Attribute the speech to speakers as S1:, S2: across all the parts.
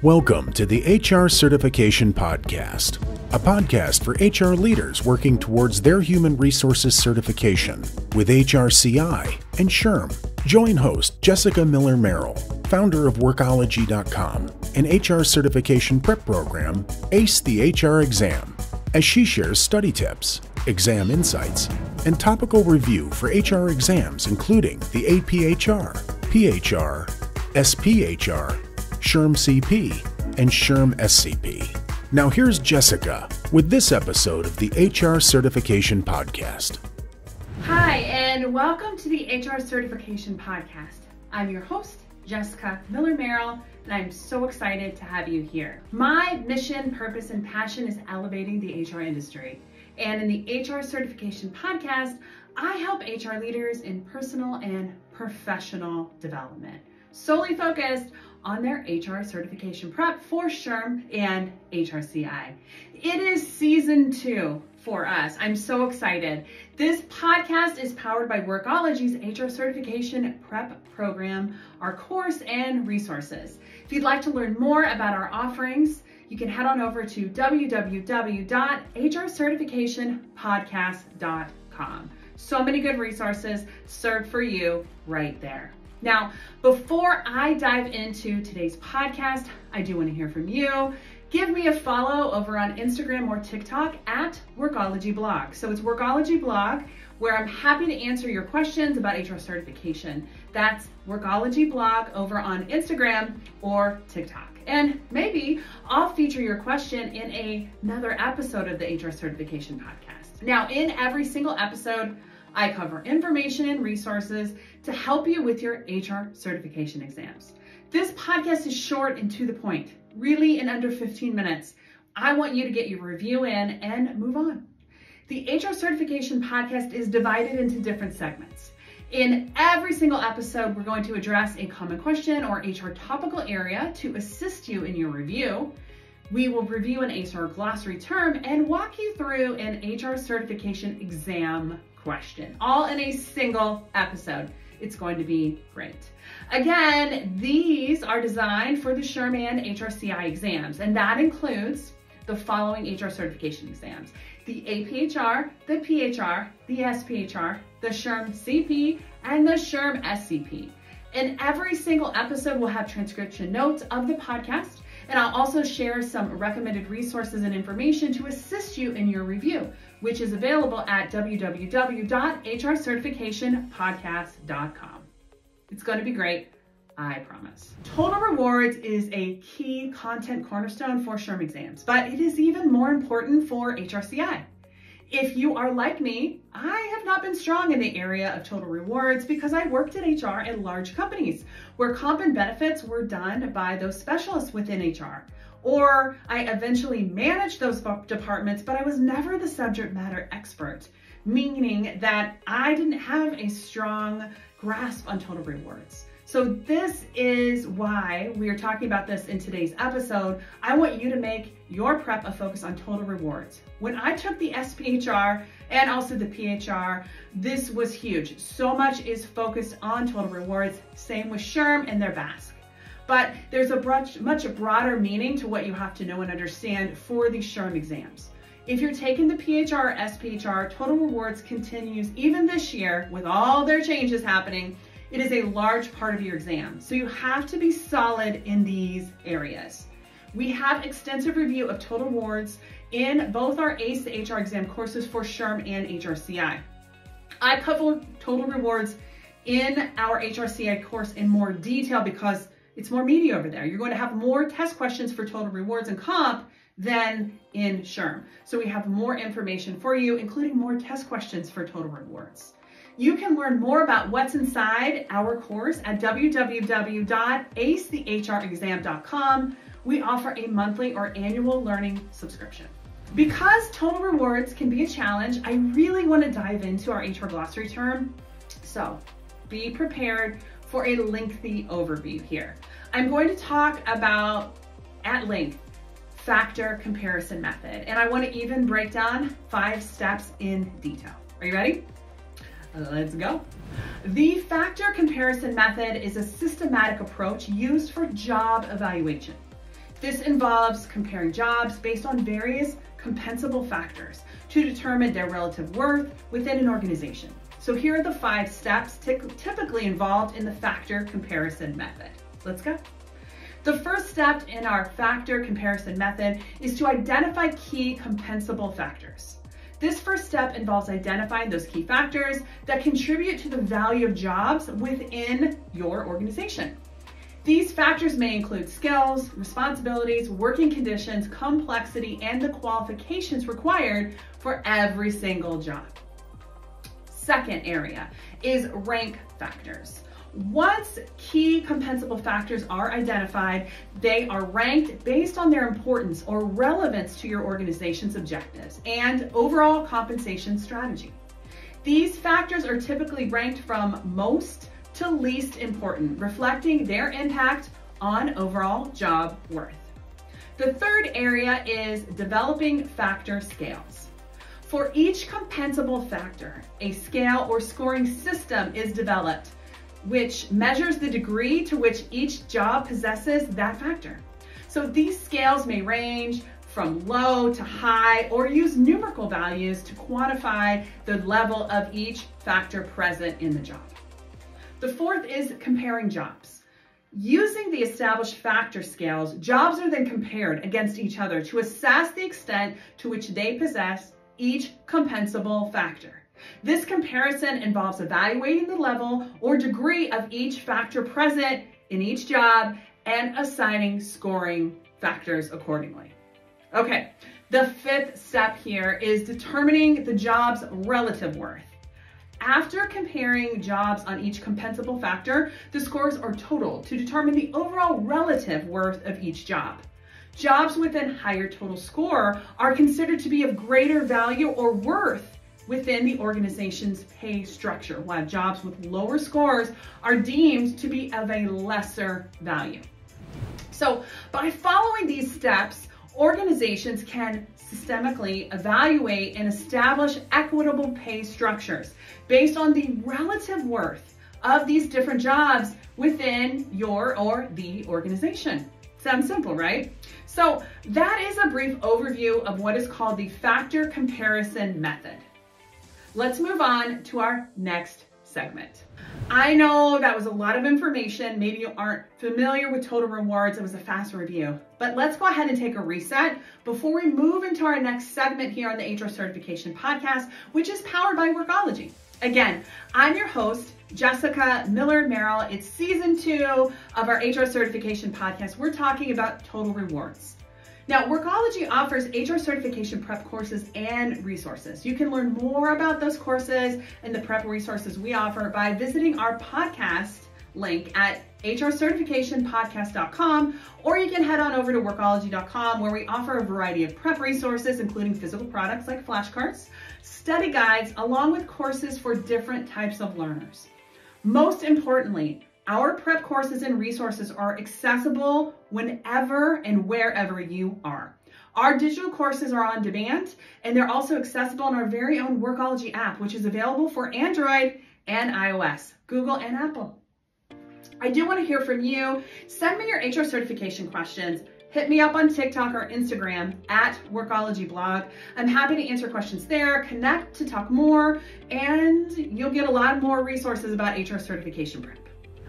S1: Welcome to the HR Certification Podcast, a podcast for HR leaders working towards their human resources certification with HRCI and SHRM. Join host Jessica Miller-Merrill, founder of Workology.com, an HR certification prep program, Ace the HR Exam, as she shares study tips, exam insights, and topical review for HR exams including the APHR, PHR, SPHR, SHRM CP, and SHRM SCP. Now here's Jessica with this episode of the HR Certification Podcast.
S2: Hi, and welcome to the HR Certification Podcast. I'm your host, Jessica Miller-Merrill, and I'm so excited to have you here. My mission, purpose, and passion is elevating the HR industry. And in the HR Certification Podcast, I help HR leaders in personal and professional development, solely focused on their HR certification prep for SHRM and HRCI. It is season 2 for us. I'm so excited. This podcast is powered by Workology's HR certification prep program, our course and resources. If you'd like to learn more about our offerings, you can head on over to www.hrcertificationpodcast.com. So many good resources served for you right there. Now, before I dive into today's podcast, I do want to hear from you. Give me a follow over on Instagram or TikTok at Workology Blog. So it's Workology Blog, where I'm happy to answer your questions about HR certification. That's Workology Blog over on Instagram or TikTok. And maybe I'll feature your question in another episode of the HR Certification Podcast. Now, in every single episode, I cover information and resources to help you with your HR certification exams. This podcast is short and to the point, really in under 15 minutes. I want you to get your review in and move on. The HR Certification Podcast is divided into different segments. In every single episode, we're going to address a common question or HR topical area to assist you in your review. We will review an HR glossary term and walk you through an HR certification exam question, all in a single episode. It's going to be great. Again, these are designed for the SHRM and HRCI exams, and that includes the following HR certification exams: the APHR, the PHR, the SPHR, the SHRM CP, and the SHRM SCP. In every single episode, we'll have transcription notes of the podcast, and I'll also share some recommended resources and information to assist you in your review, which is available at www.hrcertificationpodcast.com. It's going to be great, I promise. Total rewards is a key content cornerstone for SHRM exams, but it is even more important for HRCI. If you are like me, I have not been strong in the area of total rewards because I worked in HR at large companies where comp and benefits were done by those specialists within HR. Or I eventually managed those departments, but I was never the subject matter expert, meaning that I didn't have a strong grasp on total rewards. So this is why we are talking about this in today's episode. I want you to make your prep a focus on total rewards. When I took the SPHR and also the PHR, this was huge. So much is focused on total rewards, same with SHRM and their VASC. But there's a much broader meaning to what you have to know and understand for the SHRM exams. If you're taking the PHR or SPHR, total rewards continues even this year with all their changes happening. It is a large part of your exam, so you have to be solid in these areas. We have extensive review of total rewards in both our ACE the HR exam courses for SHRM and HRCI. I cover total rewards in our HRCI course in more detail because it's more meaty over there. You're going to have more test questions for total rewards and comp than in SHRM. So we have more information for you, including more test questions for total rewards. You can learn more about what's inside our course at www.acethehrexam.com. We offer a monthly or annual learning subscription. Because total rewards can be a challenge, I really want to dive into our HR glossary term. So be prepared for a lengthy overview here. I'm going to talk about, at length, factor comparison method, and I want to even break down 5 steps in detail. Are you ready? Let's go. The factor comparison method is a systematic approach used for job evaluation. This involves comparing jobs based on various compensable factors to determine their relative worth within an organization. So here are the 5 steps typically involved in the factor comparison method. Let's go. The first step in our factor comparison method is to identify key compensable factors. This first step involves identifying those key factors that contribute to the value of jobs within your organization. These factors may include skills, responsibilities, working conditions, complexity, and the qualifications required for every single job. Second area is rank factors. Once key compensable factors are identified, they are ranked based on their importance or relevance to your organization's objectives and overall compensation strategy. These factors are typically ranked from most to least important, reflecting their impact on overall job worth. The third area is developing factor scales. For each compensable factor, a scale or scoring system is developed, which measures the degree to which each job possesses that factor. So these scales may range from low to high or use numerical values to quantify the level of each factor present in the job. The fourth is comparing jobs. Using the established factor scales, jobs are then compared against each other to assess the extent to which they possess each compensable factor. This comparison involves evaluating the level or degree of each factor present in each job and assigning scoring factors accordingly. Okay, the fifth step here is determining the job's relative worth. After comparing jobs on each compensable factor, the scores are totaled to determine the overall relative worth of each job. Jobs with a higher total score are considered to be of greater value or worth within the organization's pay structure, while jobs with lower scores are deemed to be of a lesser value. So by following these steps, organizations can systemically evaluate and establish equitable pay structures based on the relative worth of these different jobs within your or the organization. Sounds simple, right? So that is a brief overview of what is called the factor comparison method. Let's move on to our next segment. I know that was a lot of information. Maybe you aren't familiar with total rewards. It was a fast review, but let's go ahead and take a reset before we move into our next segment here on the HR Certification Podcast, which is powered by Workology. Again, I'm your host, Jessica Miller-Merrill. It's season 2 of our HR Certification Podcast. We're talking about total rewards. Now, Workology offers HR certification prep courses and resources. You can learn more about those courses and the prep resources we offer by visiting our podcast link at hrcertificationpodcast.com, or you can head on over to workology.com, where we offer a variety of prep resources, including physical products like flashcards, study guides, along with courses for different types of learners. Most importantly, our prep courses and resources are accessible whenever and wherever you are. Our digital courses are on demand, and they're also accessible in our very own Workology app, which is available for Android and iOS, Google and Apple. I do want to hear from you. Send me your HR certification questions. Hit me up on TikTok or Instagram at Workology Blog. I'm happy to answer questions there, connect to talk more, and you'll get a lot more resources about HR certification prep.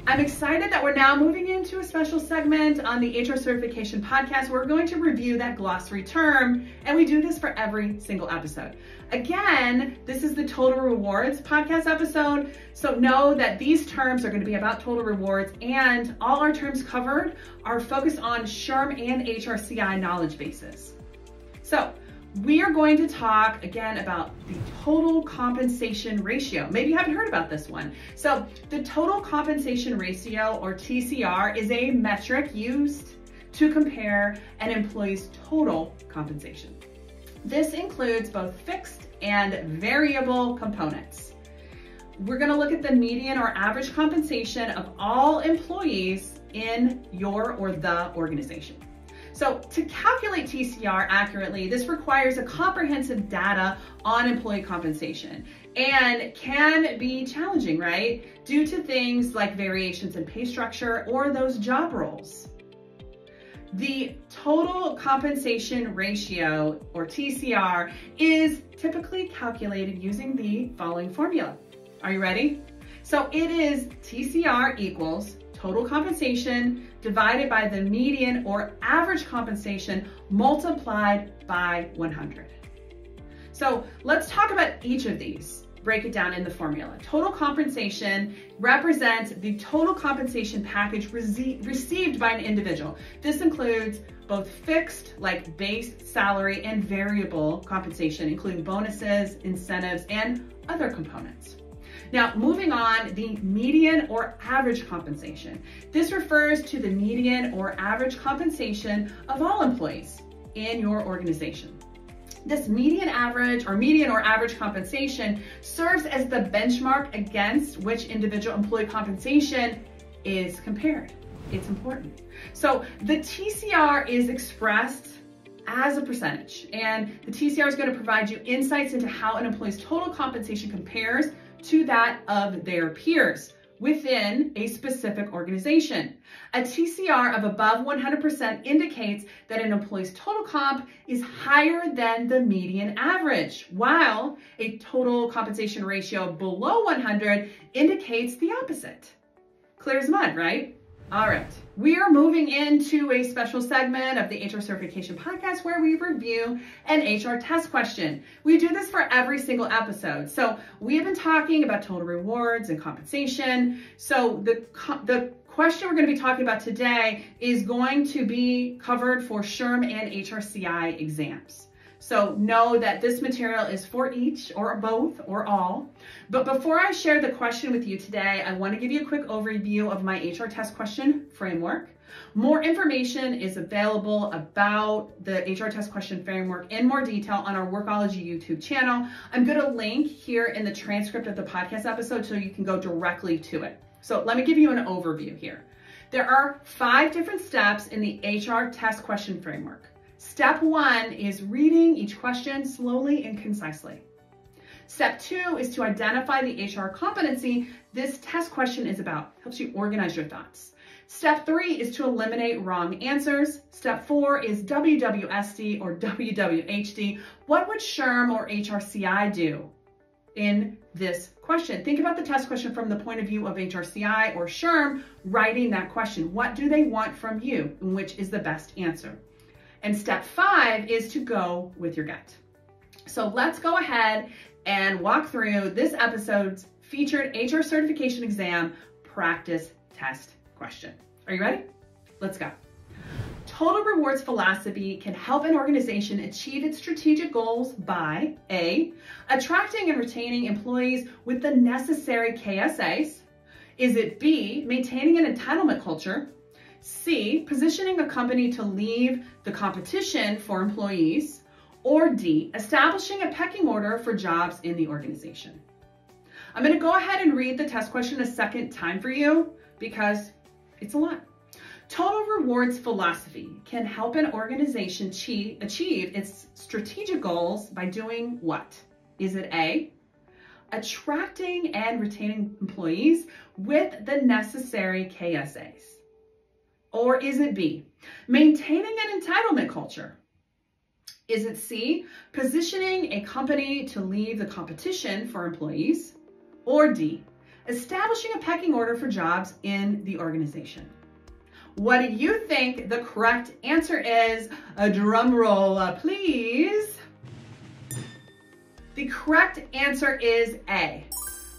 S2: I'm excited that we're now moving into a special segment on the HR Certification Podcast. We're going to review that glossary term, and we do this for every single episode. Again, this is the Total Rewards podcast episode, so know that these terms are going to be about total rewards, and all our terms covered are focused on SHRM and HRCI knowledge bases. So we are going to talk again about the total compensation ratio. Maybe you haven't heard about this one. So the total compensation ratio, or TCR, is a metric used to compare an employee's total compensation. This includes both fixed and variable components. We're going to look at the median or average compensation of all employees in your or the organization. So to calculate TCR accurately, this requires a comprehensive data on employee compensation and can be challenging, right? Due to things like variations in pay structure or those job roles. The total compensation ratio, or TCR, is typically calculated using the following formula. Are you ready? So it is TCR equals total compensation divided by the median or average compensation multiplied by 100. So let's talk about each of these. Break it down in the formula. Total compensation represents the total compensation package received by an individual. This includes both fixed, like base salary, and variable compensation, including bonuses, incentives, and other components. Now, moving on, the median or average compensation. This refers to the median or average compensation of all employees in your organization. This median or average compensation serves as the benchmark against which individual employee compensation is compared. It's important. So the TCR is expressed as a percentage, and the TCR is going to provide you insights into how an employee's total compensation compares to that of their peers within a specific organization. A TCR of above 100% indicates that an employee's total comp is higher than the median average, while a total compensation ratio below 100 indicates the opposite. Clear as mud, right? All right, we are moving into a special segment of the HR Certification Podcast where we review an HR test question. We do this for every single episode. So we have been talking about total rewards and compensation. So the question we're going to be talking about today is going to be covered for SHRM and HRCI exams. So know that this material is for each, or both, or all. But before I share the question with you today, I want to give you a quick overview of my HR test question framework. More information is available about the HR test question framework in more detail on our Workology YouTube channel. I'm going to link here in the transcript of the podcast episode so you can go directly to it. So let me give you an overview here. There are 5 different steps in the HR test question framework. Step 1 is reading each question slowly and concisely. Step 2 is to identify the HR competency this test question is about. Helps you organize your thoughts. Step 3 is to eliminate wrong answers. Step 4 is WWSD or WWHD. What would SHRM or HRCI do in this question? Think about the test question from the point of view of HRCI or SHRM writing that question. What do they want from you, and which is the best answer? And step 5 is to go with your gut. So let's go ahead and walk through this episode's featured HR certification exam practice test question. Are you ready? Let's go. Total rewards philosophy can help an organization achieve its strategic goals by A, attracting and retaining employees with the necessary KSAs. Is it B, maintaining an entitlement culture? C, positioning a company to leave the competition for employees? Or D, establishing a pecking order for jobs in the organization? I'm going to go ahead and read the test question a second time for you because it's a lot. Total rewards philosophy can help an organization achieve its strategic goals by doing what? Is it A, attracting and retaining employees with the necessary KSAs? Or is it B, maintaining an entitlement culture? Is it C, positioning a company to leave the competition for employees? Or D, establishing a pecking order for jobs in the organization? What do you think the correct answer is? A drum roll, please. The correct answer is A,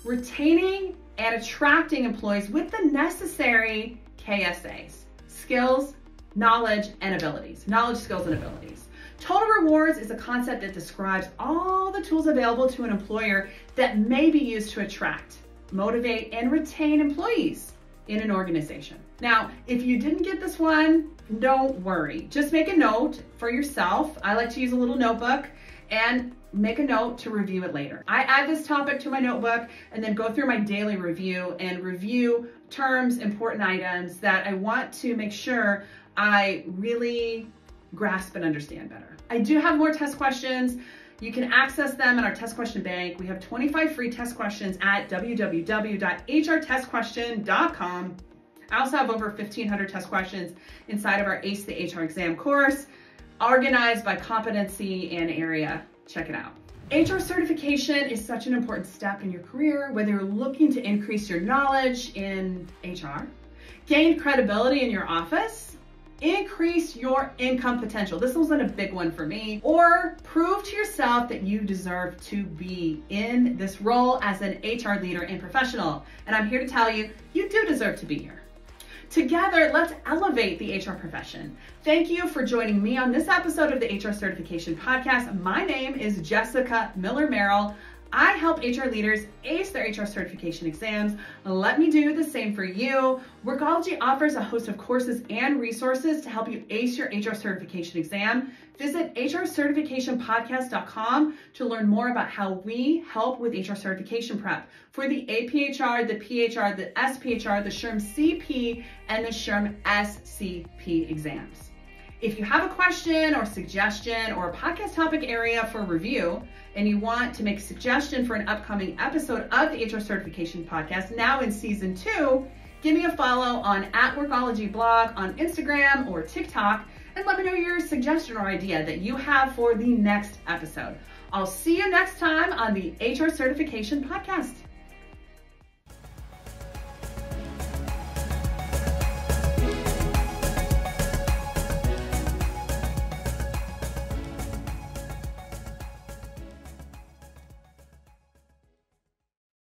S2: retaining and attracting employees with the necessary KSAs. Skills, knowledge, and abilities. Knowledge, skills, and abilities. Total rewards is a concept that describes all the tools available to an employer that may be used to attract, motivate, and retain employees in an organization. Now, if you didn't get this one, don't worry. Just make a note for yourself. I like to use a little notebook and make a note to review it later. I add this topic to my notebook and then go through my daily review and review terms, important items that I want to make sure I really grasp and understand better. I do have more test questions. You can access them in our test question bank. We have 25 free test questions at www.hrtestquestion.com. I also have over 1,500 test questions inside of our ACE the HR exam course, organized by competency and area. Check it out. HR certification is such an important step in your career, whether you're looking to increase your knowledge in HR, gain credibility in your office, increase your income potential. This was a big one for me. Or prove to yourself that you deserve to be in this role as an HR leader and professional. And I'm here to tell you, you do deserve to be here. Together, let's elevate the HR profession. Thank you for joining me on this episode of the HR Certification Podcast. My name is Jessica Miller-Merrill. I help HR leaders ace their HR certification exams. Let me do the same for you. Workology offers a host of courses and resources to help you ace your HR certification exam. Visit hrcertificationpodcast.com to learn more about how we help with HR certification prep for the APHR, the PHR, the SPHR, the SHRM CP, and the SHRM SCP exams. If you have a question or suggestion or a podcast topic area for review, and you want to make a suggestion for an upcoming episode of the HR Certification Podcast, now in season 2, give me a follow on @Workology blog on Instagram or TikTok, and let me know your suggestion or idea that you have for the next episode. I'll see you next time on the HR Certification Podcast.